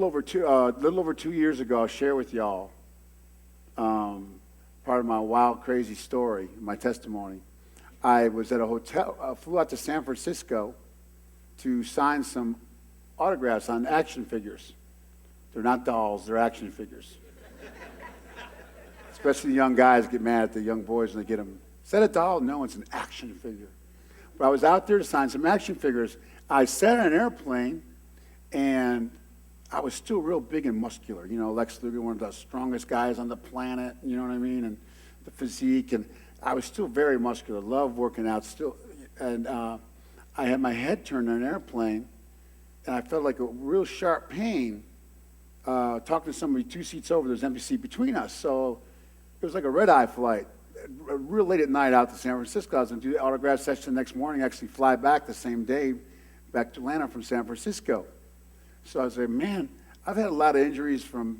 little over 2 years ago, I'll share with y'all part of my wild, crazy story, my testimony. I was at a hotel, flew out to San Francisco to sign some autographs on action figures. They're not dolls, they're action figures. Especially the young guys get mad at the young boys when they get them. Is that a doll? No, it's an action figure. But I was out there to sign some action figures. I sat on an airplane, and I was still real big and muscular. You know, Lex Luger, one of the strongest guys on the planet, you know what I mean? And the physique, and I was still very muscular, loved working out still. And I had my head turned on an airplane, and I felt like a real sharp pain talking to somebody 2 seats over. There's an empty seat between us. So it was like a red-eye flight. Real late at night out to San Francisco. I was going to do the autograph session the next morning, actually fly back the same day back to Atlanta from San Francisco. So I was like, man, I've had a lot of injuries from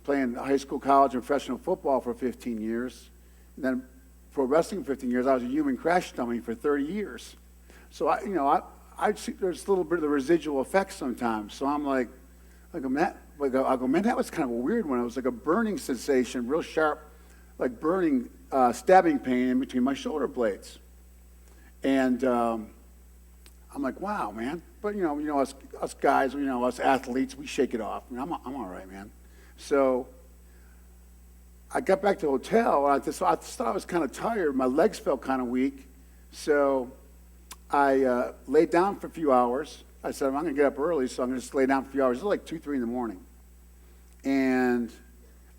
playing high school, college, and professional football for 15 years. And then pro wrestling for 15 years. I was a human crash dummy for 30 years. So I see there's a little bit of the residual effects sometimes. So I'm like, I go, man, that was kind of a weird one. It was like a burning sensation, real sharp, like burning, stabbing pain in between my shoulder blades. And I'm like, wow, man. But us guys, us athletes, we shake it off. I mean, I'm all right, man. So I got back to the hotel, and I thought I was kind of tired. My legs felt kind of weak. So I laid down for a few hours. I said, I'm going to get up early, so I'm going to just lay down for a few hours. It was like 2, 3 in the morning. And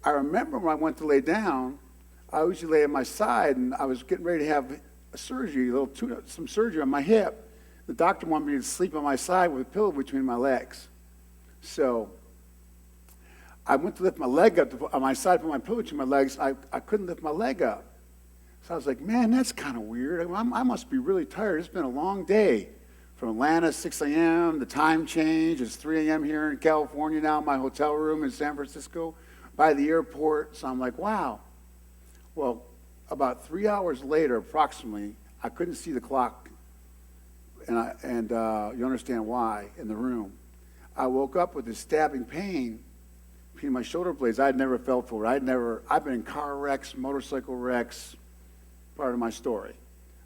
I remember when I went to lay down, I usually lay at my side, and I was getting ready to have a surgery, some surgery on my hip. The doctor wanted me to sleep on my side with a pillow between my legs. So I went to lift my leg up on my side, put my pillow between my legs. I couldn't lift my leg up. So I was like, man, that's kind of weird. I must be really tired. It's been a long day. From Atlanta, 6 a.m., the time change. It's 3 a.m. here in California now, my hotel room in San Francisco, by the airport. So I'm like, wow. Well, about 3 hours later, approximately, I couldn't see the clock, and you understand why, in the room. I woke up with this stabbing pain between my shoulder blades. I'd never felt before. I've been in car wrecks, motorcycle wrecks, part of my story.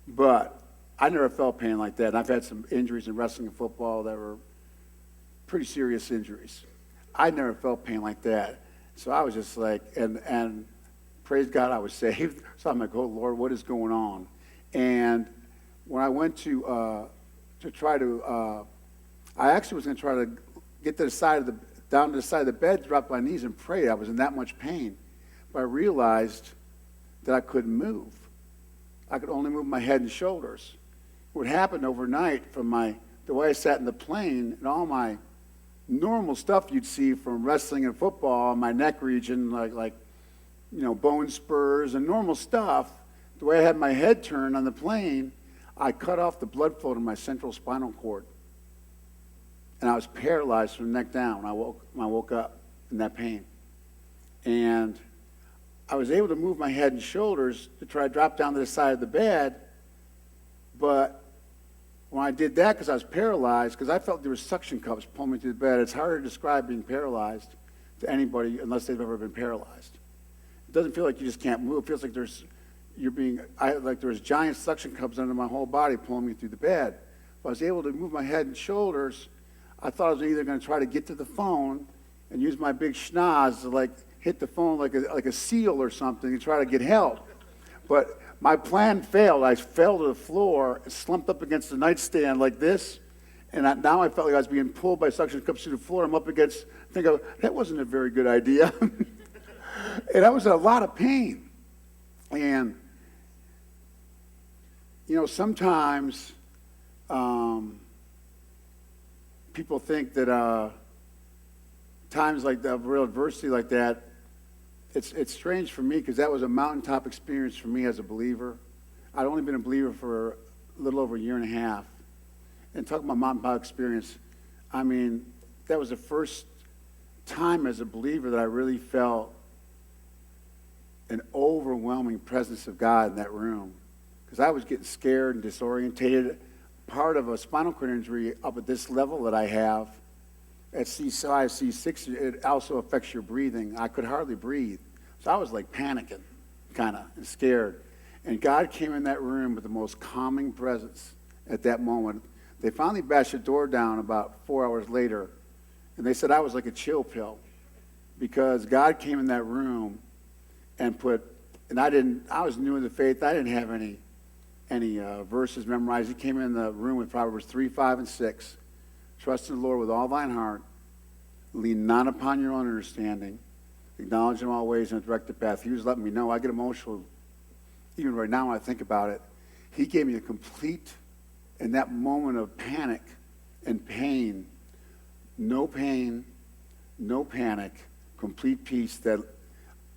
But I never felt pain like that. And I've had some injuries in wrestling and football that were pretty serious injuries. I never felt pain like that. So I was just like, and praise God, I was saved. So I'm like, oh, Lord, what is going on? And when I went to try to, I actually was going to try to get to the side of down to the side of the bed, drop my knees and pray. I was in that much pain. But I realized that I couldn't move. I could only move my head and shoulders. What happened overnight from the way I sat in the plane and all my normal stuff you'd see from wrestling and football, my neck region, like bone spurs and normal stuff, the way I had my head turned on the plane, I cut off the blood flow to my central spinal cord. And I was paralyzed from the neck down when I woke up in that pain. And I was able to move my head and shoulders to try to drop down to the side of the bed, but when I did that, because I was paralyzed, because I felt there were suction cups pulling me to the bed. It's hard to describe being paralyzed to anybody unless they've ever been paralyzed. It doesn't feel like you just can't move. It feels like there was giant suction cups under my whole body pulling me through the bed. If I was able to move my head and shoulders, I thought I was either going to try to get to the phone and use my big schnoz to hit the phone like a seal or something and try to get help. But my plan failed. I fell to the floor, slumped up against the nightstand like this, and now I felt like I was being pulled by suction cups to the floor. I'm up against, that wasn't a very good idea. And I was in a lot of pain. And, sometimes people think that times like that, real adversity like that, it's strange for me because that was a mountaintop experience for me as a believer. I'd only been a believer for a little over a year and a half. And talking about mountaintop experience, I mean, that was the first time as a believer that I really felt an overwhelming presence of God in that room. Because I was getting scared and disorientated. Part of a spinal cord injury up at this level that I have, at C5, C6, it also affects your breathing. I could hardly breathe. So I was like panicking, kind of, and scared. And God came in that room with the most calming presence at that moment. They finally bashed the door down about 4 hours later, and they said I was like a chill pill because God came in that room and I was new in the faith. I didn't have any verses memorized. He came in the room with Proverbs 3, 5, and 6. Trust in the Lord with all thine heart. Lean not upon your own understanding. Acknowledge in all ways and direct the path. He was letting me know. I get emotional even right now when I think about it. He gave me a complete, in that moment of panic and pain, no panic, complete peace that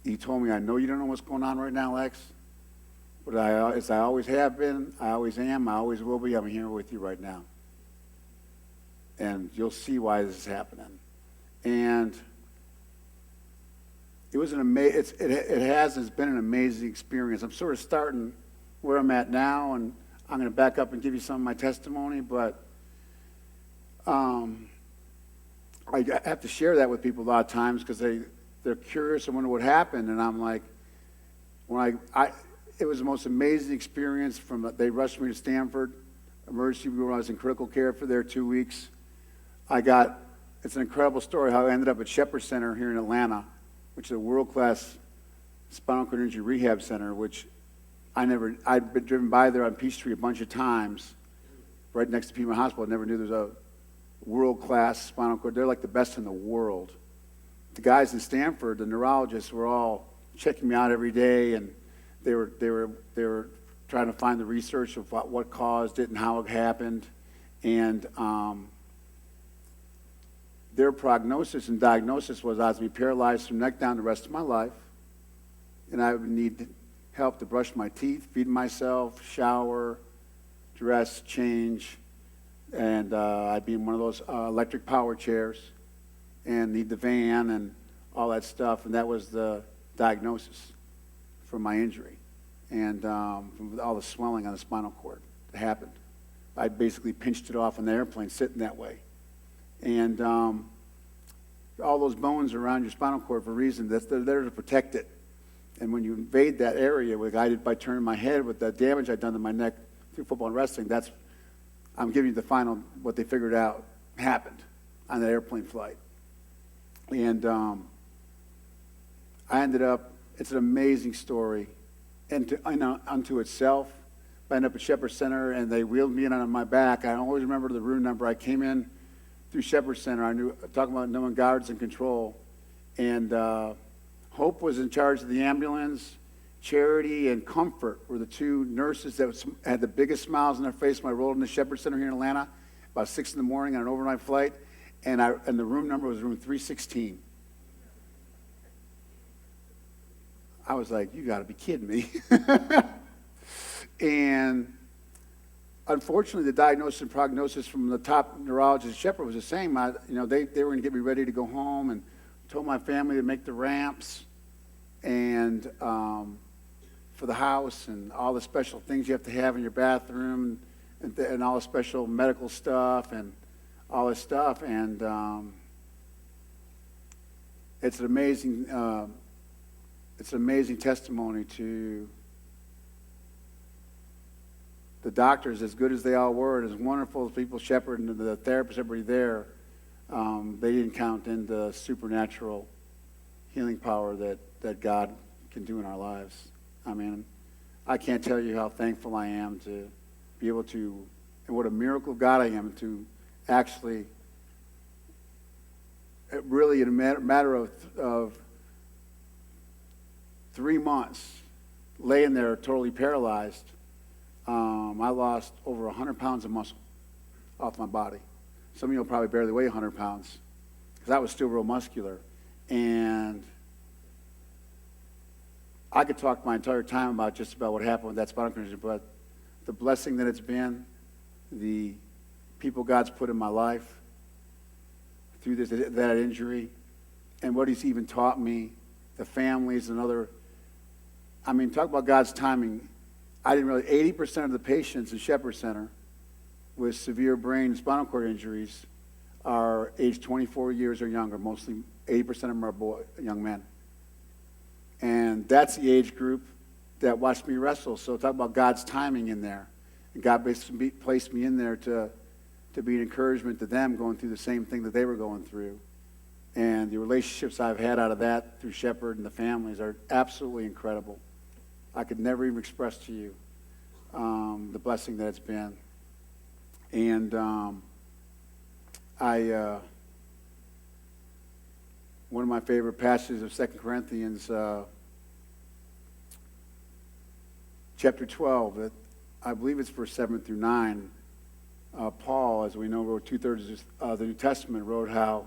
he told me, I know you don't know what's going on right now, Lex, but as I always have been, I always am, I always will be, I'm here with you right now. And you'll see why this is happening. And it was it's been an amazing experience. I'm sort of starting where I'm at now, and I'm going to back up and give you some of my testimony, but I have to share that with people a lot of times because they're curious and wonder what happened, and I'm like, it was the most amazing experience. They rushed me to Stanford emergency room when I was in critical care for there 2 weeks. It's an incredible story how I ended up at Shepherd Center here in Atlanta, which is a world-class spinal cord injury rehab center, which I'd been driven by there on Peachtree a bunch of times, right next to Piedmont Hospital. I never knew there was a world-class spinal cord. They're like the best in the world. The guys in Stanford, the neurologists, were all checking me out every day, and they were trying to find the research of what caused it and how it happened. And their prognosis and diagnosis was I was going to be paralyzed from neck down the rest of my life, and I would need help to brush my teeth, feed myself, shower, dress, change, and I'd be in one of those electric power chairs and need the van and all that stuff. And that was the diagnosis for my injury and from all the swelling on the spinal cord that happened. I basically pinched it off on the airplane sitting that way. And all those bones around your spinal cord for a reason. They're there to protect it. And when you invade that area, by turning my head with the damage I'd done to my neck through football and wrestling, I'm giving you the final, what they figured out happened on that airplane flight. And I ended up, it's an amazing story unto itself. I ended up at Shepherd Center, and they wheeled me in on my back. I always remember the room number. I came in through Shepherd Center. Talking about knowing guards and control. And Hope was in charge of the ambulance. Charity and Comfort were the two nurses that had the biggest smiles on their face when I rolled into Shepherd Center here in Atlanta about 6 in the morning on an overnight flight. And the room number was room 316. I was like, you got to be kidding me. And unfortunately, the diagnosis and prognosis from the top neurologist at Shepherd was the same. They were going to get me ready to go home and told my family to make the ramps and for the house and all the special things you have to have in your bathroom and all the special medical stuff and all this stuff. And it's an amazing testimony to the doctors, as good as they all were, and as wonderful as people, Shepherd and the therapists, everybody there, they didn't count in the supernatural healing power that God can do in our lives. I mean, I can't tell you how thankful I am to be able to, and what a miracle of God I am to actually, really in a matter of 3 months, laying there totally paralyzed, I lost over 100 pounds of muscle off my body. Some of you will probably barely weigh 100 pounds because I was still real muscular. And I could talk my entire time about just about what happened with that spinal cord injury, but the blessing that it's been, the people God's put in my life through that injury, and what he's even taught me, the families and other, I mean, talk about God's timing. I didn't really, 80% of the patients in Shepherd Center with severe brain and spinal cord injuries are age 24 years or younger. Mostly 80% of them are young men. And that's the age group that watched me wrestle. So talk about God's timing in there. And God basically placed me in there to be an encouragement to them going through the same thing that they were going through. And the relationships I've had out of that through Shepherd and the families are absolutely incredible. I could never even express to you the blessing that it's been. And one of my favorite passages of 2 Corinthians chapter 12, that I believe it's verse 7 through 9. Paul, as we know, wrote 2/3 of the New Testament, wrote how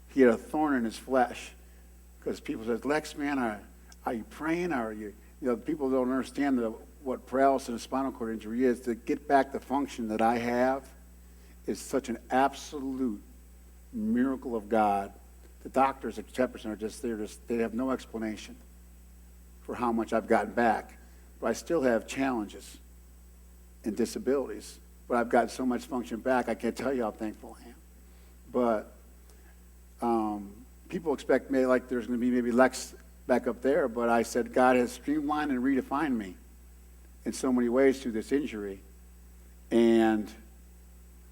he had a thorn in his flesh. Because people said, Lex, man, are you praying? Or are you people don't understand what paralysis and spinal cord injury is. To get back the function that I have is such an absolute miracle of God. The doctors at Jefferson are just there. They have no explanation for how much I've gotten back. But I still have challenges and disabilities. But I've gotten so much function back, I can't tell you how thankful I am. But people expect me like there's going to be maybe Lex back up there, but I said God has streamlined and redefined me in so many ways through this injury. And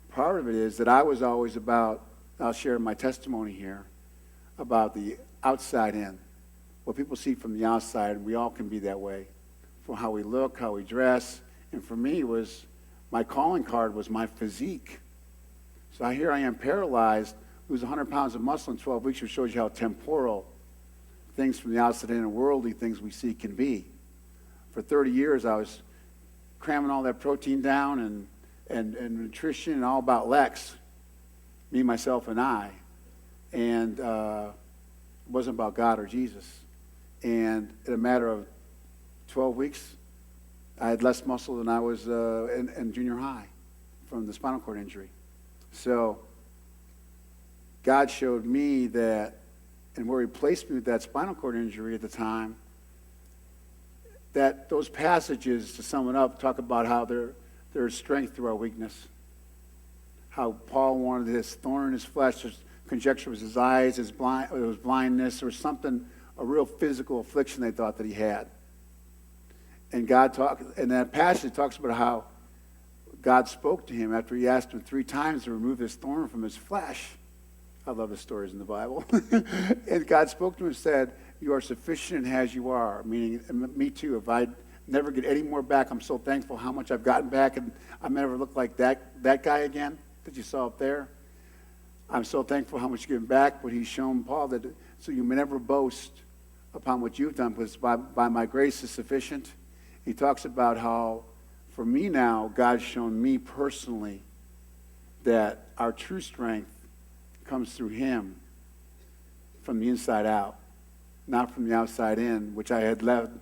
part of it is that I was always about, I'll share my testimony here, about the outside in. What people see from the outside, and we all can be that way, from how we look, how we dress. And for me, my calling card was my physique. So here I am paralyzed, lose 100 pounds of muscle in 12 weeks, which shows you how temporal things from the outside in and worldly things we see can be. For 30 years, I was cramming all that protein down and nutrition and all about Lex, me, myself, and I. And it wasn't about God or Jesus. And in a matter of 12 weeks, I had less muscle than I was in junior high from the spinal cord injury. So God showed me that, and where he placed me with that spinal cord injury at the time, that those passages, to sum it up, talk about how there is strength through our weakness. How Paul wanted his thorn in his flesh. There's conjecture was his eyes, it was blindness, or something, a real physical affliction they thought that he had. And that passage talks about how God spoke to him after he asked him 3 times to remove this thorn from his flesh. I love the stories in the Bible. And God spoke to him and said, you are sufficient as you are. Meaning, me too, if I never get any more back, I'm so thankful how much I've gotten back, and I never look like that guy again that you saw up there. I'm so thankful how much you've given back, but he's shown Paul that so you may never boast upon what you've done, because by my grace is sufficient. He talks about how, for me now, God's shown me personally that our true strength comes through him from the inside out, not from the outside in, which I had led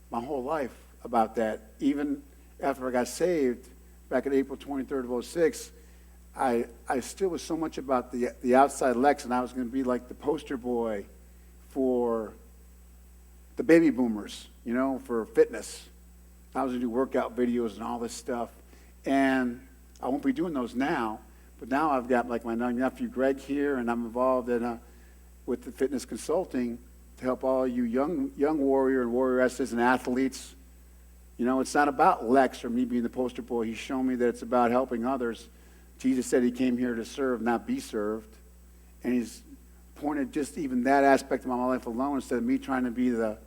my whole life about that. Even after I got saved back in April 23rd of 06, I still was so much about the outside Lex, and I was going to be like the poster boy for the baby boomers, for fitness. I was going to do workout videos and all this stuff. And I won't be doing those now. But now I've got like my nephew Greg here, and I'm involved with the fitness consulting to help all you young warrior and warrioresses and athletes. It's not about Lex or me being the poster boy. He's shown me that it's about helping others. Jesus said he came here to serve, not be served. And he's pointed just even that aspect of my life alone, instead of me trying to be the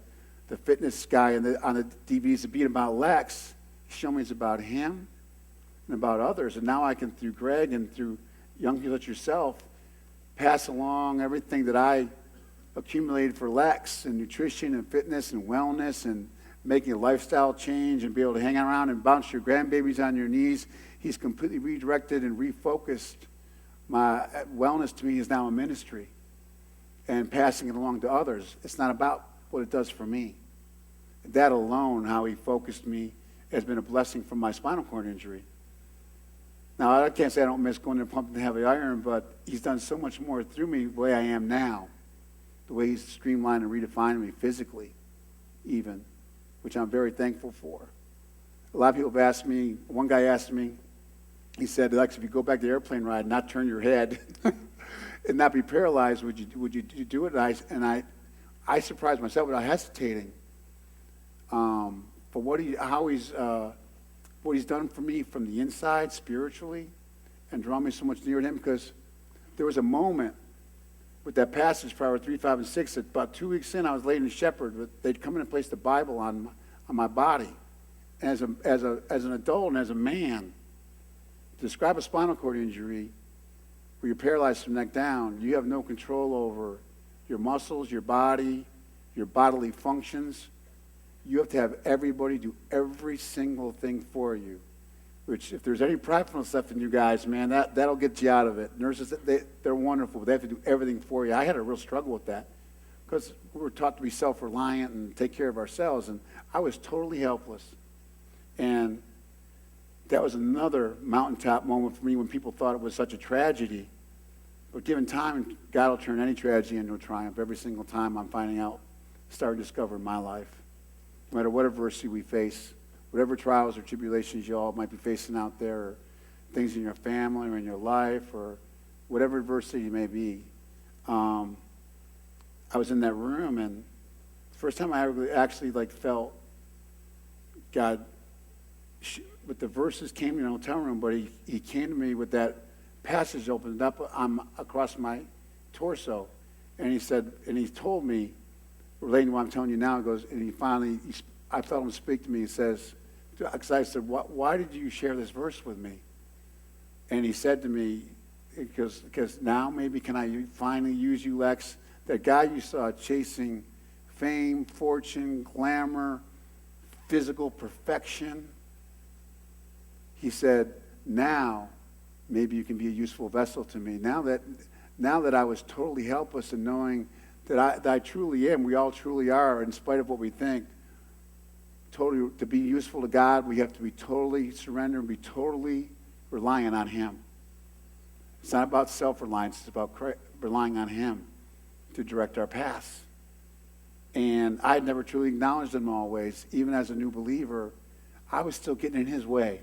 fitness guy on the DVDs to be about Lex. He's shown me it's about him and about others. And now I can, through Greg and through young people like yourself, pass along everything that I accumulated for Lex and nutrition and fitness and wellness and making a lifestyle change and be able to hang around and bounce your grandbabies on your knees. He's completely redirected and refocused. My wellness to me is now a ministry and passing it along to others. It's not about what it does for me. That alone, how he focused me, has been a blessing from my spinal cord injury. Now, I can't say I don't miss going to pumping the heavy iron, but he's done so much more through me the way I am now, the way he's streamlined and redefined me physically even, which I'm very thankful for. A lot of people have asked me, one guy asked me, he said, Lex, if you go back to the airplane ride, not turn your head. and not be paralyzed, would you do it? I surprised myself without hesitating for what he's done for me from the inside spiritually, and drawn me so much near to him. Because there was a moment with that passage, Proverbs 3, 5, and 6. That about 2 weeks in, I was laying in shepherd. They'd come in and place the Bible on my body. As an adult and as a man, to describe a spinal cord injury where you're paralyzed from the neck down, you have no control over your muscles, your body, your bodily functions. You have to have everybody do every single thing for you. Which, if there's any pridefulness left in you guys, man, that'll get you out of it. Nurses, they're wonderful, but they have to do everything for you. I had a real struggle with that because we were taught to be self-reliant and take care of ourselves, and I was totally helpless. And that was another mountaintop moment for me when people thought it was such a tragedy. But given time, God will turn any tragedy into a triumph. Every single time I'm finding out, starting to discover in my life. No matter what adversity we face, whatever trials or tribulations you all might be facing out there, or things in your family or in your life, or whatever adversity you may be, I was in that room, and the first time I ever actually felt God, with the verses came in the hotel room, but he came to me with that passage opened up across my torso, and he said, and he told me, relating to what I'm telling you now, he goes, and I felt him speak to me. He says, because I said, why did you share this verse with me? And he said to me, because now maybe can I finally use you, Lex, that guy you saw chasing fame, fortune, glamour, physical perfection. He said, now maybe you can be a useful vessel to me. Now that I was totally helpless and knowing that I truly am, we all truly are, in spite of what we think, totally, to be useful to God, we have to be totally surrendered and be totally relying on him. It's not about self-reliance, it's about relying on him to direct our paths. And I had never truly acknowledged him always. Even as a new believer, I was still getting in his way.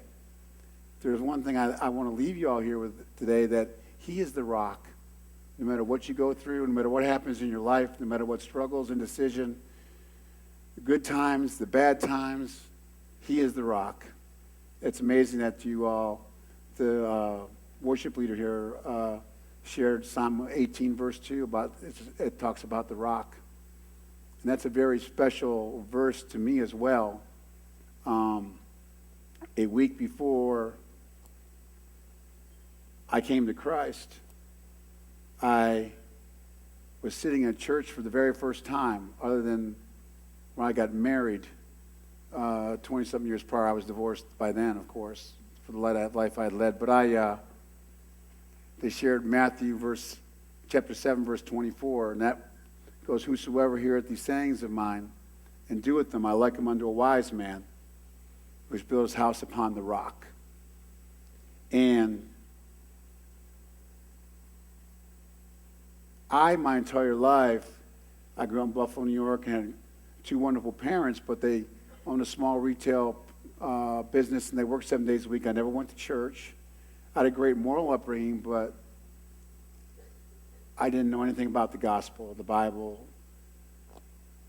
There's one thing I want to leave you all here with today, that he is the rock. No matter what you go through, no matter what happens in your life, no matter what struggles and decision, the good times, the bad times, he is the rock. It's amazing that you all, the worship leader here, shared Psalm 18, verse 2, it talks about the rock. And that's a very special verse to me as well. A week before I came to Christ, I was sitting in church for the very first time, other than when I got married 20-something years prior. I was divorced by then, of course, for the life I had led. But they shared Matthew chapter 7, verse 24, and that goes, whosoever heareth these sayings of mine and doeth them, I liken him unto a wise man which built his house upon the rock. And my entire life, I grew up in Buffalo, New York, and had two wonderful parents, but they owned a small retail business, and they worked 7 days a week. I never went to church. I had a great moral upbringing, but I didn't know anything about the gospel, the Bible,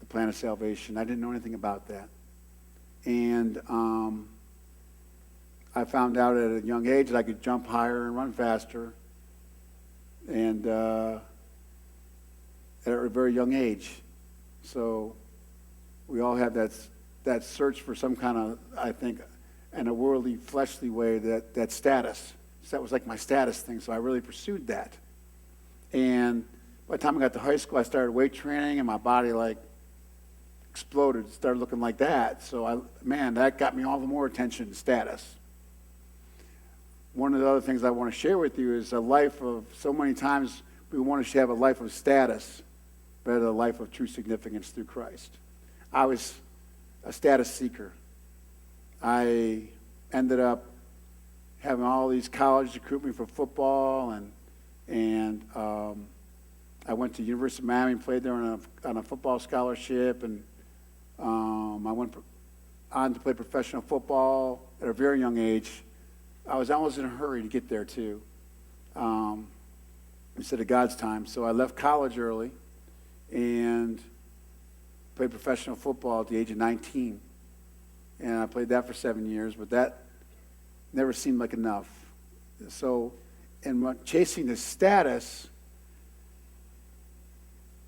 the plan of salvation. I didn't know anything about that. And I found out at a young age that I could jump higher and run faster. And at a very young age. So we all have that search for some kind of, I think, in a worldly, fleshly way, that status. So that was like my status thing, so I really pursued that. And by the time I got to high school, I started weight training, and my body exploded, started looking like that. So that got me all the more attention and status. One of the other things I want to share with you is a life of, so many times we want to have a life of status, but a life of true significance through Christ. I was a status seeker. I ended up having all these colleges recruit me for football, and I went to University of Miami and played there on a football scholarship, and I went on to play professional football at a very young age. I was almost in a hurry to get there too. instead of God's time. So I left college early and played professional football at the age of 19. And I played that for 7 years, but that never seemed like enough. So, chasing the status,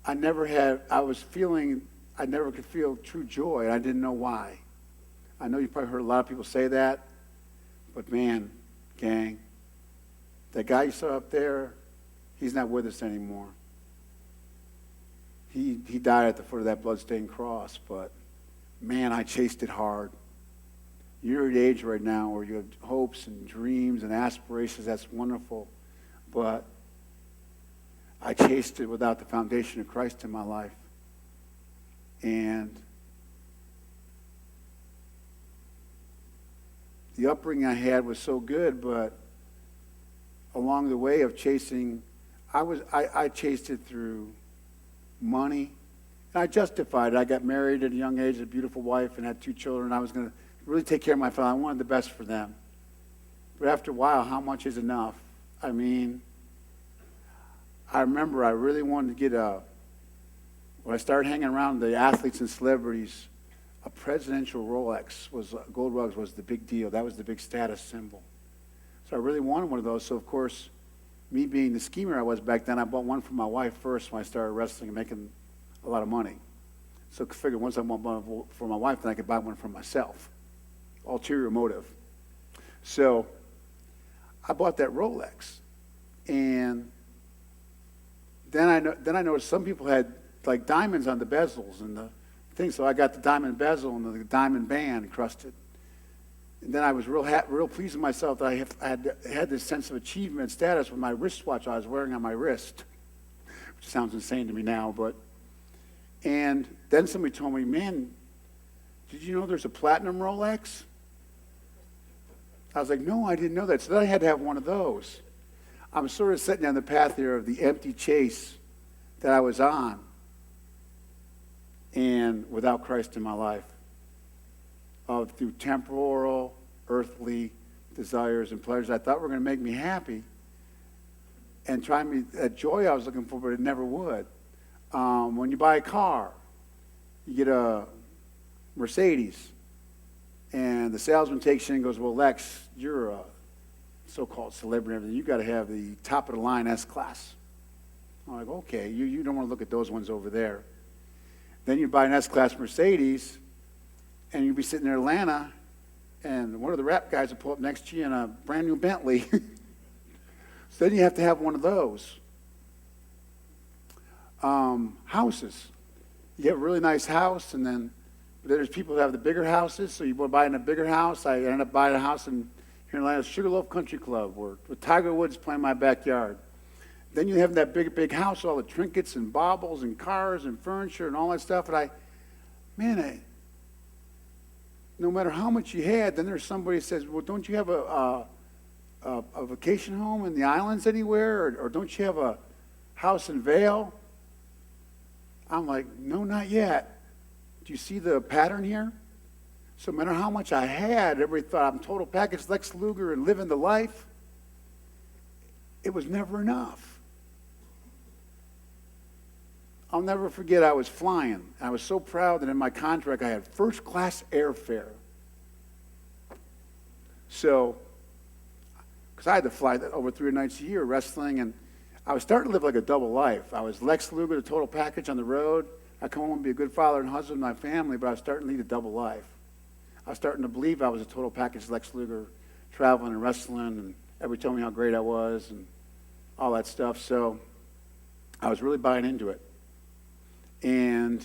I never could feel true joy, and I didn't know why. I know you probably heard a lot of people say that, but man, gang, that guy you saw up there, he's not with us anymore. He died at the foot of that bloodstained cross, but man, I chased it hard. You're at an age right now where you have hopes and dreams and aspirations. That's wonderful. But I chased it without the foundation of Christ in my life. And the upbringing I had was so good, but along the way of chasing, I chased it through money. And I justified it. I got married at a young age, a beautiful wife, and had 2 children. I was going to really take care of my family. I wanted the best for them. But after a while, how much is enough? I mean, I remember I really wanted to get when I started hanging around the athletes and celebrities, a presidential Rolex gold rugs was the big deal. That was the big status symbol. So I really wanted one of those. So of course, me being the schemer I was back then, I bought one for my wife first when I started wrestling and making a lot of money. So I figured once I bought one for my wife, then I could buy one for myself. Ulterior motive. So I bought that Rolex, and then I noticed some people had like diamonds on the bezels and the thing. So I got the diamond bezel and the diamond band encrusted. And then I was real pleased with myself that I had this sense of achievement and status with my wristwatch I was wearing on my wrist, which sounds insane to me now, but. And then somebody told me, man, did you know there's a platinum Rolex? I was like, no, I didn't know that. So then I had to have one of those. I'm sort of setting down the path here of the empty chase that I was on, and without Christ in my life, through temporal, earthly desires and pleasures I thought were going to make me happy, and trying me that joy I was looking for, but it never would. When you buy a car, you get a Mercedes, and the salesman takes you in and goes, well, Lex, you're a so-called celebrity and everything. You've got to have the top-of-the-line S-Class. I'm like, okay, you don't want to look at those ones over there. Then you buy an S-Class Mercedes, and you'll be sitting in Atlanta, and one of the rap guys will pull up next to you in a brand-new Bentley. So then you have to have one of those. Houses. You have a really nice house, and then there's people that have the bigger houses, so you want to buy in a bigger house. I ended up buying a house here in Atlanta, Sugarloaf Country Club, with Tiger Woods playing in my backyard. Then you have that big house, all the trinkets and baubles and cars and furniture and all that stuff. And no matter how much you had, then there's somebody that says, well, don't you have a vacation home in the islands anywhere? Or don't you have a house in Vail? I'm like, no, not yet. Do you see the pattern here? So no matter how much I had, everybody thought I'm total package Lex Luger and living the life. It was never enough. I'll never forget I was flying. I was so proud that in my contract I had first-class airfare. So, because I had to fly over 3 nights a year wrestling, and I was starting to live like a double life. I was Lex Luger, the total package on the road. I come home and be a good father and husband to my family, but I was starting to lead a double life. I was starting to believe I was a total package Lex Luger, traveling and wrestling, and everybody told me how great I was and all that stuff. So I was really buying into it. And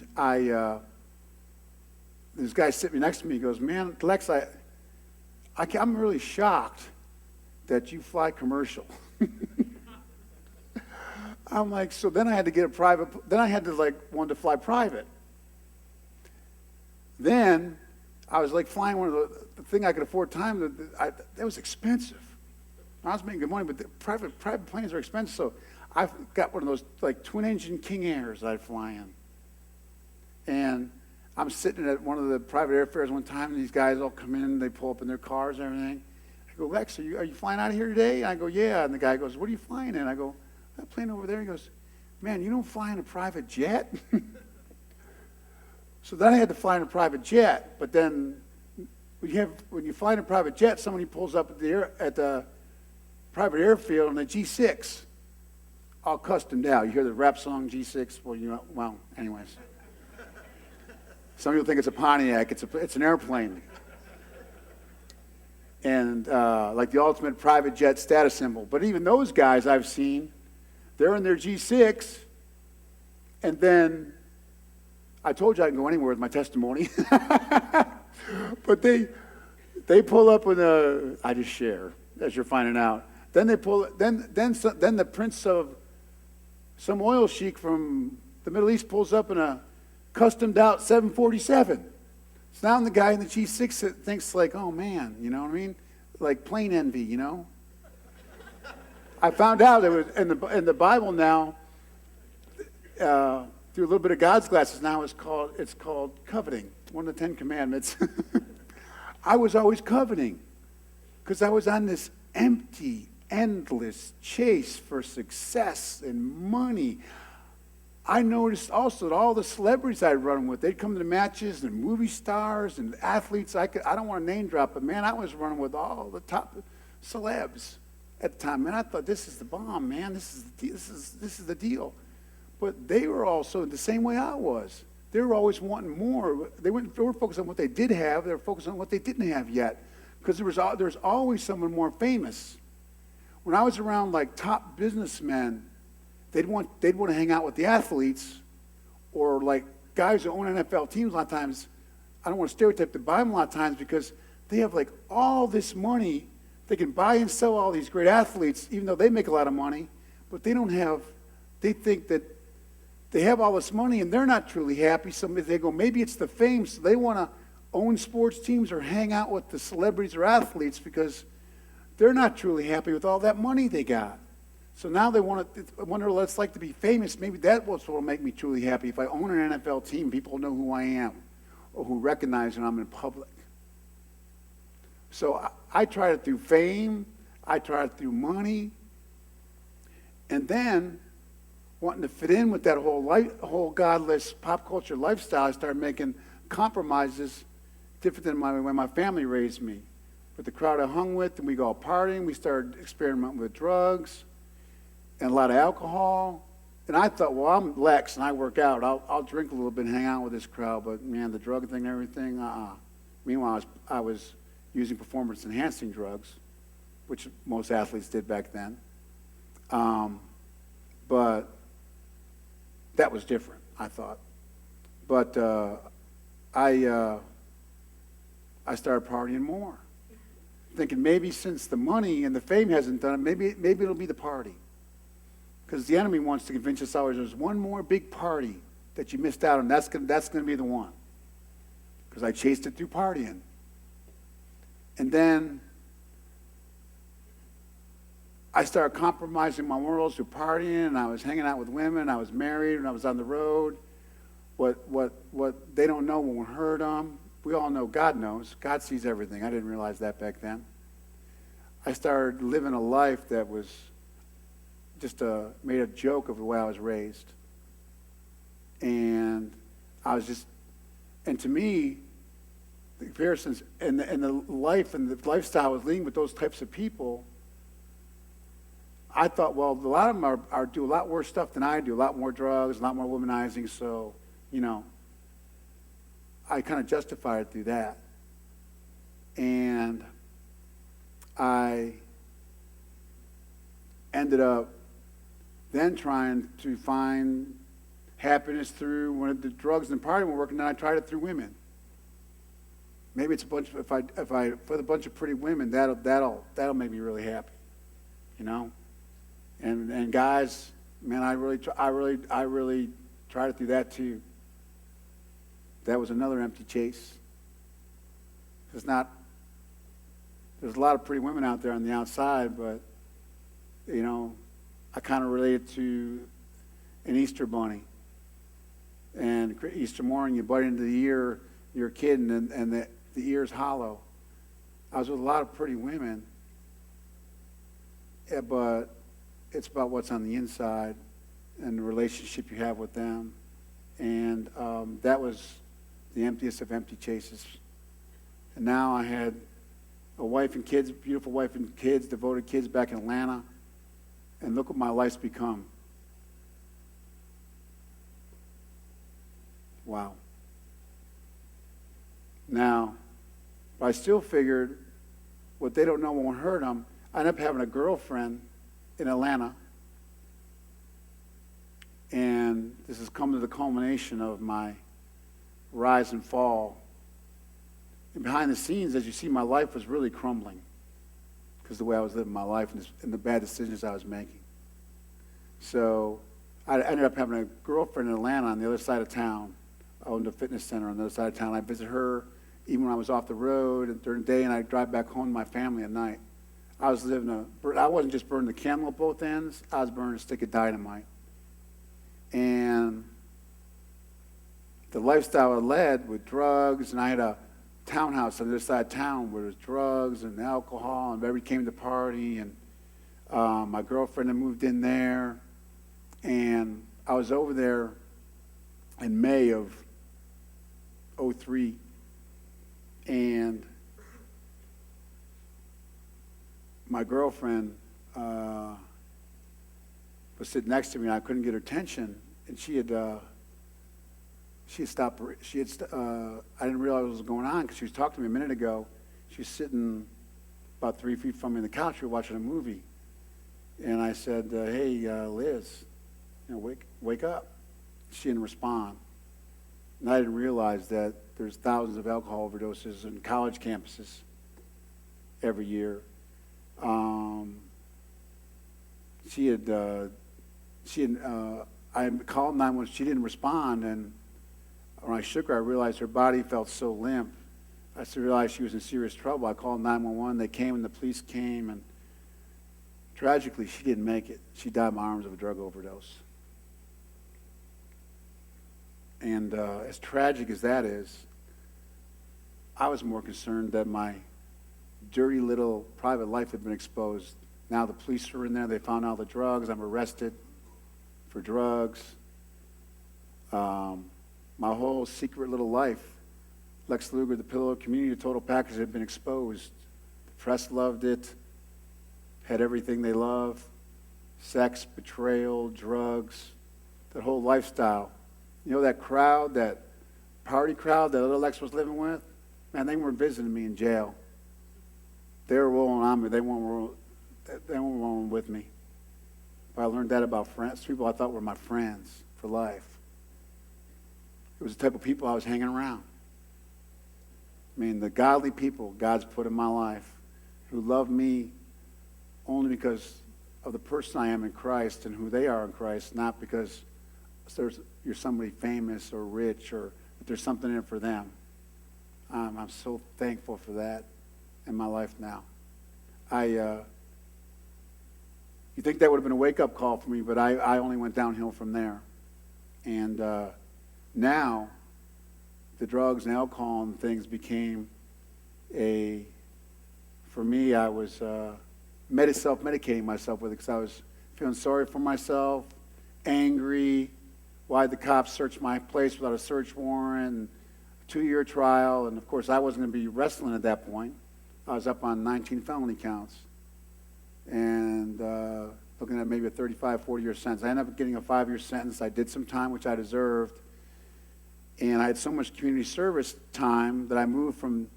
this guy sitting next to me, he goes, man, Lex, I'm really shocked that you fly commercial. I'm like, so then I had to get a private, then I had to want to fly private. Then I was flying one of the thing I could afford time, that was expensive. I was making good money, but the private planes are expensive, so I got one of those twin engine King Airs that I'd fly in. And I'm sitting at one of the private airfares one time, and these guys all come in, they pull up in their cars and everything. I go, Lex, are you flying out of here today? And I go, yeah. And the guy goes, what are you flying in? I go, that plane over there. He goes, man, you don't fly in a private jet? So then I had to fly in a private jet. But then when you fly in a private jet, somebody pulls up at the private airfield on a G6, all customed out. You hear the rap song G6? Well, anyways. Some people think it's a Pontiac. It's an airplane. And like the ultimate private jet status symbol. But even those guys I've seen, they're in their G6, and then I told you I can go anywhere with my testimony. But they pull up with I just share, as you're finding out. Then the prince of some oil sheik from the Middle East pulls up in a customed out 747. So now the guy in the G6 thinks like, oh man, you know what I mean? Like plane envy, you know? I found out it was in the Bible now, through a little bit of God's glasses now, it's called coveting, one of the 10 Commandments. I was always coveting because I was on this empty, endless chase for success and money. I noticed also that all the celebrities I'd run with, they'd come to the matches, and movie stars and athletes. I don't want to name drop, but man, I was running with all the top celebs at the time. Man, I thought this is the bomb, man. This is the deal. But they were also the same way I was. They were always wanting more. They were focused on what they did have. They were focused on what they didn't have yet, because there was always someone more famous. When I was around like top businessmen, they'd want to hang out with the athletes, or like guys who own NFL teams. A lot of times, I don't want to stereotype the Bible. A lot of times because they have like all this money, they can buy and sell all these great athletes, even though they make a lot of money, but they don't have. They think that they have all this money and they're not truly happy. So they go, maybe it's the fame. So they want to own sports teams or hang out with the celebrities or athletes because they're not truly happy with all that money they got. So now they wonder what it's like to be famous. Maybe that will make me truly happy. If I own an NFL team, people know who I am or who recognize that I'm in public. So I tried it through fame. I tried it through money. And then, wanting to fit in with that whole godless pop culture lifestyle, I started making compromises different than the way my family raised me. With the crowd I hung with, and we go out partying, we started experimenting with drugs and a lot of alcohol. And I thought, well, I'm Lex and I work out. I'll drink a little bit and hang out with this crowd, but man, the drug thing and everything, Meanwhile, I was using performance-enhancing drugs, which most athletes did back then. But that was different, I thought. But I started partying more, thinking maybe since the money and the fame hasn't done it, maybe it'll be the party. Because the enemy wants to convince us always there's one more big party that you missed out on. That's gonna be the one. Because I chased it through partying. And then I started compromising my morals through partying, and I was hanging out with women, I was married, and I was on the road. What they don't know won't hurt them. We all know God knows. God sees everything. I didn't realize that back then. I started living a life that was just made a joke of the way I was raised. And to me, the comparisons and the life and the lifestyle I was leading with those types of people, I thought, well, a lot of them do a lot worse stuff than I do, a lot more drugs, a lot more womanizing, so, I kind of justified it through that. And I ended up then trying to find happiness through when the drugs and partying were working, then I tried it through women. Maybe it's if I with a bunch of pretty women, that'll make me really happy, And guys, man, I really tried it through that too. That was another empty chase. There's a lot of pretty women out there on the outside, but I kind of related to an Easter bunny. And Easter morning, you bite into the ear, you're a kid, and the ear's hollow. I was with a lot of pretty women, but it's about what's on the inside and the relationship you have with them. And that was the emptiest of empty chases. And now I had a wife and kids, beautiful wife and kids, devoted kids back in Atlanta. And look what my life's become. Wow. Now, but I still figured what they don't know won't hurt them. I ended up having a girlfriend in Atlanta. And this has come to the culmination of my rise and fall. And behind the scenes, as you see, my life was really crumbling because of the way I was living my life and the bad decisions I was making. So I ended up having a girlfriend in Atlanta on the other side of town. I owned a fitness center on the other side of town. I visit her even when I was off the road and during the day, and I'd drive back home to my family at night. I wasn't just burning the candle at both ends. I was burning a stick of dynamite. And the lifestyle I led with drugs, and I had a townhouse on the other side of town where there was drugs and alcohol, and everybody came to the party, and my girlfriend had moved in there, and I was over there in May of '03, and my girlfriend was sitting next to me, and I couldn't get her attention, and she had stopped. I didn't realize what was going on because she was talking to me a minute ago. She was sitting about 3 feet from me on the couch. We were watching a movie, and I said, "Hey, Liz, wake up." She didn't respond, and I didn't realize that there's thousands of alcohol overdoses in college campuses every year. I called 911. She didn't respond, and when I shook her, I realized her body felt so limp. I realized she was in serious trouble. I called 911. They came, and the police came, and tragically, she didn't make it. She died in my arms of a drug overdose. And as tragic as that is, I was more concerned that my dirty little private life had been exposed. Now the police are in there. They found all the drugs. I'm arrested for drugs. My whole secret little life, Lex Luger, the Pillow Community, the total package, had been exposed. The press loved it, had everything they love, sex, betrayal, drugs, that whole lifestyle. You know that crowd, that party crowd that little Lex was living with? Man, they weren't visiting me in jail. They were rolling on me. They weren't rolling with me. But I learned that about friends, people I thought were my friends for life. It was the type of people I was hanging around. I mean, the godly people God's put in my life who love me only because of the person I am in Christ and who they are in Christ, not because you're somebody famous or rich or that there's something in it for them. I'm so thankful for that in my life now. You think that would have been a wake-up call for me, but I only went downhill from there. And now the drugs and alcohol and things became for me, I was self-medicating myself with it because I was feeling sorry for myself, angry. Why the cops searched my place without a search warrant, 2-year trial, and of course I wasn't going to be wrestling at that point. I was up on 19 felony counts and looking at maybe a 35, 40-year sentence. I ended up getting a 5-year sentence. I did some time, which I deserved, and I had so much community service time that I moved from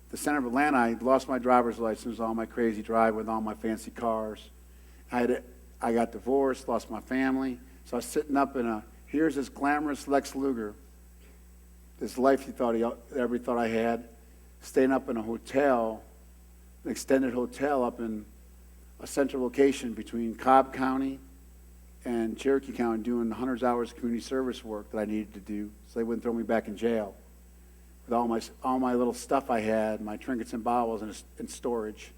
the center of Atlanta. I lost my driver's license, all my crazy drive with all my fancy cars. I got divorced, lost my family. So I was sitting up here's this glamorous Lex Luger, this life everybody thought I had, staying up in a hotel, an extended hotel up in a central location between Cobb County and Cherokee County, doing hundreds of hours of community service work that I needed to do so they wouldn't throw me back in jail. With all my little stuff I had, my trinkets and baubles in storage.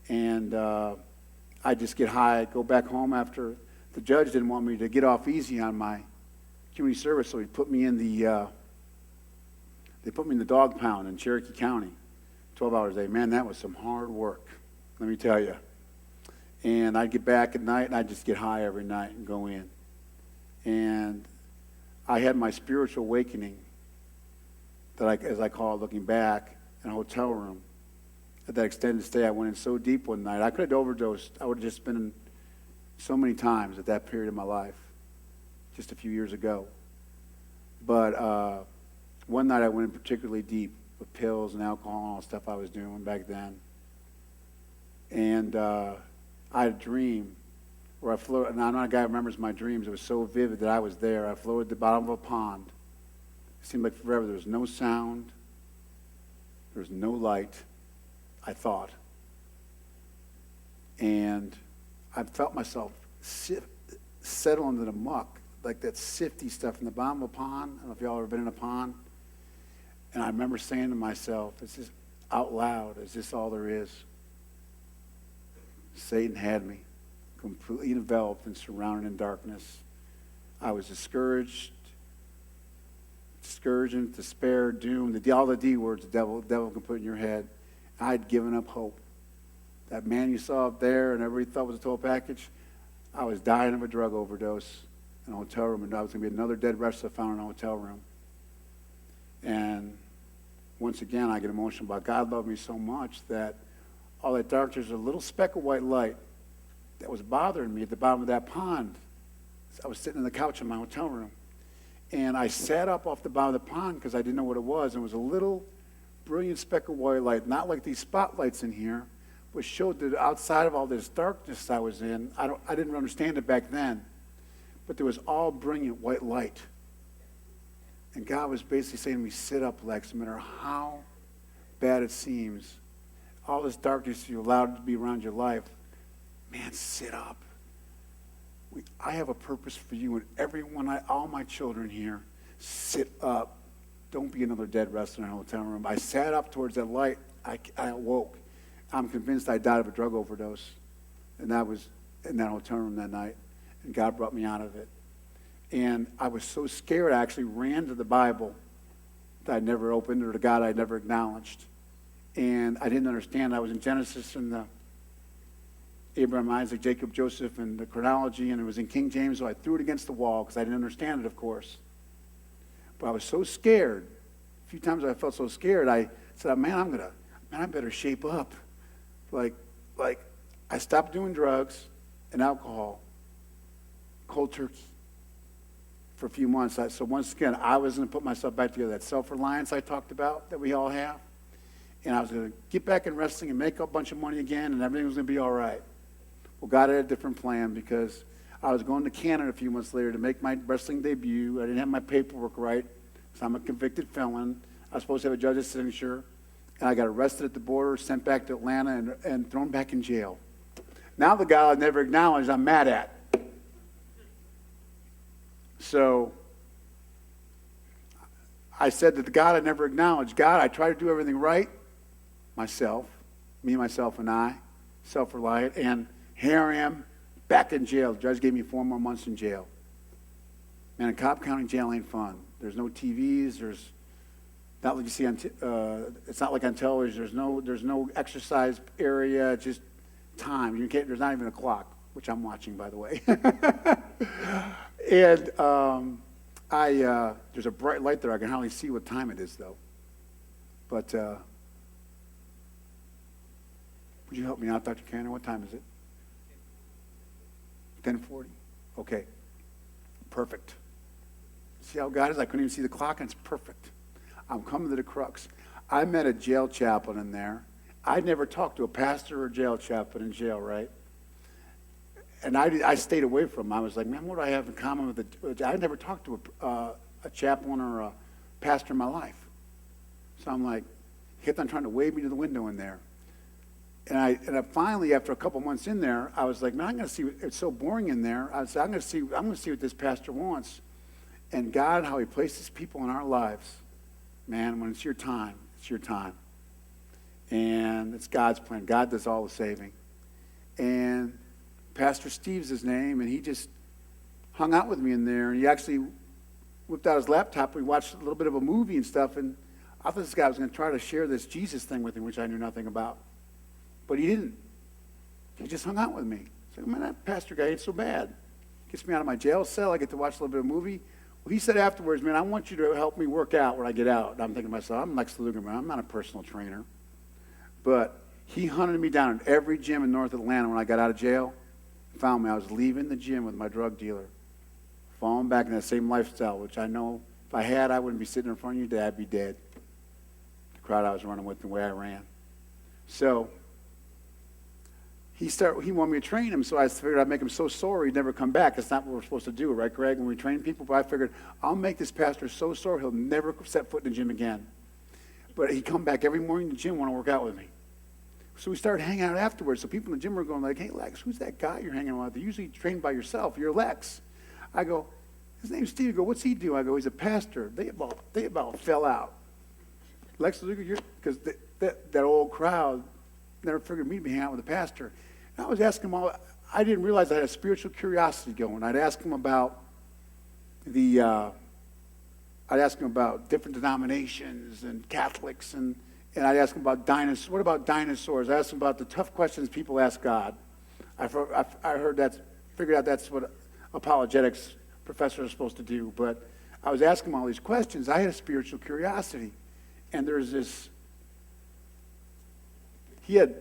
And I'd just get high, I'd go back home after. The judge didn't want me to get off easy on my community service, so he put me in the dog pound in Cherokee County, 12 hours a day. Man, that was some hard work, let me tell you. And I'd get back at night, and I'd just get high every night and go in. And I had my spiritual awakening, as I call it, looking back, in a hotel room. At that extended stay, I went in so deep one night. I could have overdosed. I would have just been in so many times at that period of my life, just a few years ago. But one night I went in particularly deep with pills and alcohol and all the stuff I was doing back then. And I had a dream where I floated, and I'm not a guy who remembers my dreams. It was so vivid that I was there. I floated at the bottom of a pond. It seemed like forever. There was no sound. There was no light, I thought. And I felt myself settle into the muck, like that sifty stuff in the bottom of a pond. I don't know if y'all ever been in a pond. And I remember saying to myself, it's just out loud, is this all there is? Satan had me completely enveloped and surrounded in darkness. I was discouraged, discouragement, despair, doom, all the D words the devil can put in your head. I had given up hope. That man you saw up there and everybody thought was a total package, I was dying of a drug overdose in a hotel room, and I was going to be another dead wrestler found in a hotel room. And once again, I get emotional about God loved me so much that all that darkness was a little speck of white light that was bothering me at the bottom of that pond. I was sitting on the couch in my hotel room, and I sat up off the bottom of the pond because I didn't know what it was, and it was a little brilliant speck of white light, not like these spotlights in here, but showed that outside of all this darkness I was in, I didn't understand it back then, but there was all brilliant white light. And God was basically saying to me, sit up, Lex, no matter how bad it seems, all this darkness you allowed to be around your life, man, sit up. I have a purpose for you and everyone, all my children here, sit up. Don't be another dead wrestler in a hotel room. I sat up towards that light. I awoke. I'm convinced I died of a drug overdose. And that was in that hotel room that night. And God brought me out of it. And I was so scared, I actually ran to the Bible that I'd never opened, or to God I'd never acknowledged. And I didn't understand. I was in Genesis and the Abraham, Isaac, Jacob, Joseph, and the chronology, and it was in King James, so I threw it against the wall because I didn't understand it, of course. But I was so scared. A few times I felt so scared, I said, man, I better shape up. Like I stopped doing drugs and alcohol, cold turkey, for a few months. So once again, I was going to put myself back together. That self-reliance I talked about that we all have. And I was going to get back in wrestling and make a bunch of money again, and everything was going to be all right. Well, God had a different plan because I was going to Canada a few months later to make my wrestling debut. I didn't have my paperwork right because I'm a convicted felon. I was supposed to have a judge's signature. And I got arrested at the border, sent back to Atlanta, and thrown back in jail. Now the God I never acknowledged, I'm mad at. So I said that the God I never acknowledged, God, I try to do everything right myself, me, myself, and I, self-reliant, and here I am back in jail. The judge gave me 4 more months in jail. Man, a Cobb County jail ain't fun. There's no TVs. There's not like you see on. It's not like on television. There's no exercise area. It's just time. You can't. There's not even a clock, which I'm watching, by the way. And there's a bright light there. I can hardly see what time it is, though. But would you help me out, Dr. Cannon? What time is it? 10:40. Okay. Perfect. See how God is? I couldn't even see the clock, and it's perfect. I'm coming to the crux. I met a jail chaplain in there. I'd never talked to a pastor or jail chaplain in jail, right? And I stayed away from him. I was like, man, what do I have in common with the... I never talked to a chaplain or a pastor in my life. So I'm like, he kept on trying to wave me to the window in there. And I finally, after a couple months in there, I was like, man, I'm going to see. It's so boring in there. I said, I'm going to see what this pastor wants. And God, how he places people in our lives, man, when it's your time, it's your time. And it's God's plan. God does all the saving. And Pastor Steve's his name, and he just hung out with me in there. And he actually whipped out his laptop. We watched a little bit of a movie and stuff. And I thought this guy was going to try to share this Jesus thing with him, which I knew nothing about. But he didn't. he just hung out with me. It's like, man, that pastor guy ain't so bad. Gets me out of my jail cell. I get to watch a little bit of movie. Well, he said afterwards, man, I want you to help me work out when I get out. And I'm thinking to myself, I'm Lex Luger, man. I'm not a personal trainer. But he hunted me down in every gym in North Atlanta when I got out of jail. Found me. I was leaving the gym with my drug dealer. Falling back in that same lifestyle, which I know if I had, I wouldn't be sitting in front of you today. I'd be dead. The crowd I was running with, the way I ran. So he wanted me to train him, so I figured I'd make him so sore he'd never come back. That's not what we're supposed to do, right, Greg? When we train people, but I figured I'll make this pastor so sore he'll never set foot in the gym again. But he'd come back every morning to the gym, want to work out with me. So we started hanging out afterwards. So people in the gym were going like, hey, Lex, who's that guy you're hanging out with? You're usually trained by yourself. You're Lex. I go, his name's Steve. I go, what's he do? I go, he's a pastor. They about fell out. Lex Luger, because that old crowd never figured me to be hanging out with a pastor. And I was asking him all, I didn't realize I had a spiritual curiosity going. I'd ask him about different denominations and Catholics, and I'd ask him about dinosaurs. What about dinosaurs? I asked him about the tough questions people ask God. I figured out that's what apologetics professors are supposed to do. But I was asking him all these questions. I had a spiritual curiosity. And there's this, he had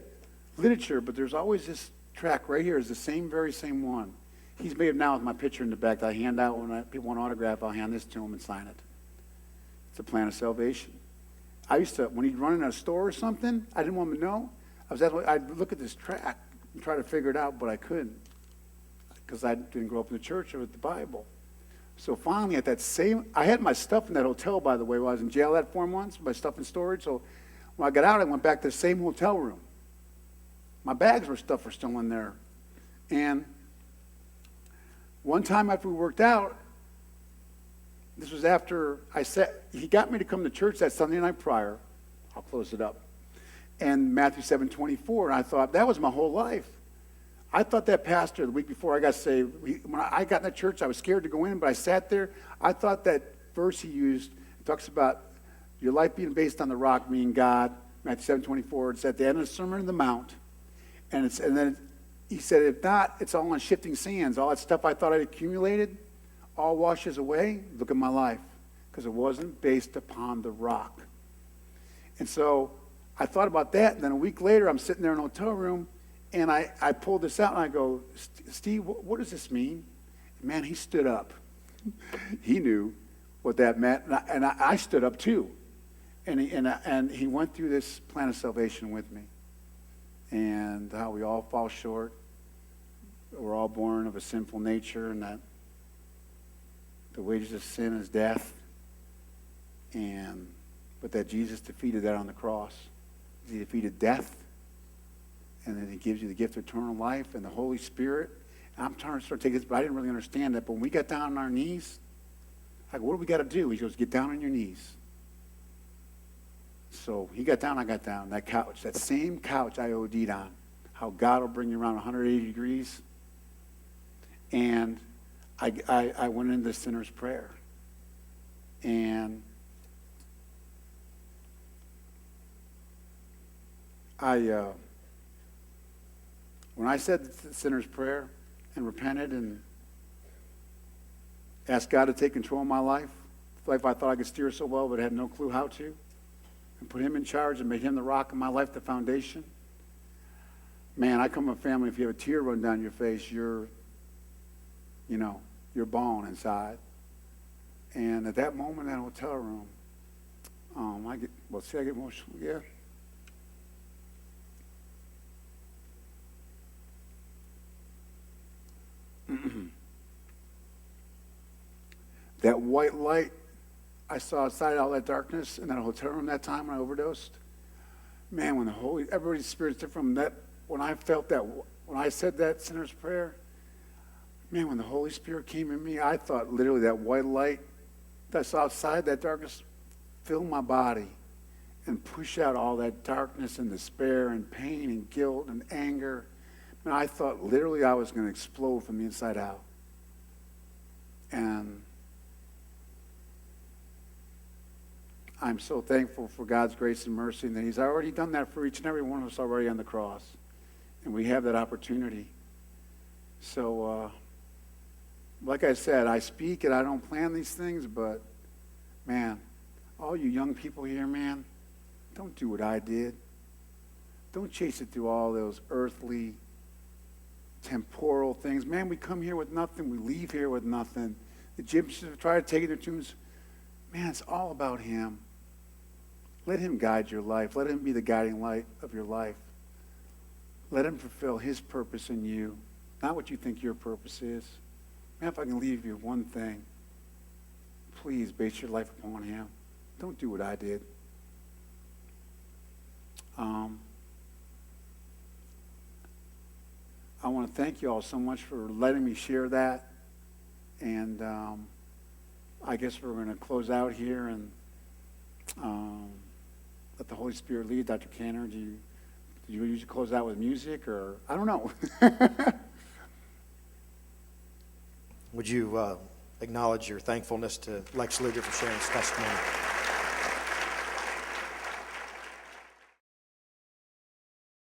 literature, but there's always this track right here is the very same one. He's made it now with my picture in the back that I hand out when people want an autograph. I'll hand this to him and sign it. It's a plan of salvation. I used to, when he'd run in a store or something, I didn't want him to know. I'd look at this track and try to figure it out, but I couldn't because I didn't grow up in the church or with the Bible. So finally, I had my stuff in that hotel, by the way, while I was in jail that 4 months, my stuff in storage. So when I got out, I went back to the same hotel room. My bags were still in there. And one time after we worked out, this was after he got me to come to church that Sunday night prior. I'll close it up. And Matthew 7:24, and I thought, that was my whole life. I thought that pastor, the week before I got saved, when I got in the church, I was scared to go in, but I sat there. I thought that verse he used, it talks about your life being based on the rock, meaning God, Matthew 7:24. It's at the end of the Sermon on the Mount. And then he said, if not, it's all on shifting sands. All that stuff I thought I'd accumulated all washes away. Look at my life, because it wasn't based upon the rock. And so I thought about that, and then a week later, I'm sitting there in a hotel room, and I pulled this out, and I go, Steve, what does this mean? And man, he stood up. He knew what that meant, and I stood up too. And he went through this plan of salvation with me, and how we all fall short. We're all born of a sinful nature, and that the wages of sin is death, but that Jesus defeated that on the cross. He defeated death. And then he gives you the gift of eternal life and the Holy Spirit. And I'm trying to start taking this, but I didn't really understand that. But when we got down on our knees, I go, what do we got to do? He goes, get down on your knees. So he got down, I got down. That couch, that same couch I OD'd on, how God will bring you around 180 degrees. And I went into the sinner's prayer. And when I said the sinner's prayer and repented and asked God to take control of my life I thought I could steer so well but had no clue how to, and put him in charge and made him the rock of my life, the foundation, man, I come from a family, if you have a tear run down your face, you're bawling inside. And at that moment in that hotel room, I get emotional, yeah. That white light I saw outside all that darkness in that hotel room that time when I overdosed, man, when everybody's spirit's different, when I felt that, when I said that sinner's prayer, man, when the Holy Spirit came in me, I thought literally that white light that I saw outside that darkness fill my body and push out all that darkness and despair and pain and guilt and anger. And I thought literally I was going to explode from the inside out. And I'm so thankful for God's grace and mercy, and that he's already done that for each and every one of us already on the cross. And we have that opportunity. So, like I said, I speak and I don't plan these things, but, man, all you young people here, man, don't do what I did. Don't chase it through all those earthly, temporal things. Man, we come here with nothing. We leave here with nothing. The Egyptians try to take their tombs. Man, it's all about him. Let him guide your life. Let him be the guiding light of your life. Let him fulfill his purpose in you, not what you think your purpose is. Man, if I can leave you one thing, please base your life upon him. Don't do what I did. I want to thank you all so much for letting me share that. And I guess we're going to close out here and let the Holy Spirit lead. Dr. Canner, do you usually close out with music, or I don't know? Would you acknowledge your thankfulness to Lex Luger for sharing his testimony?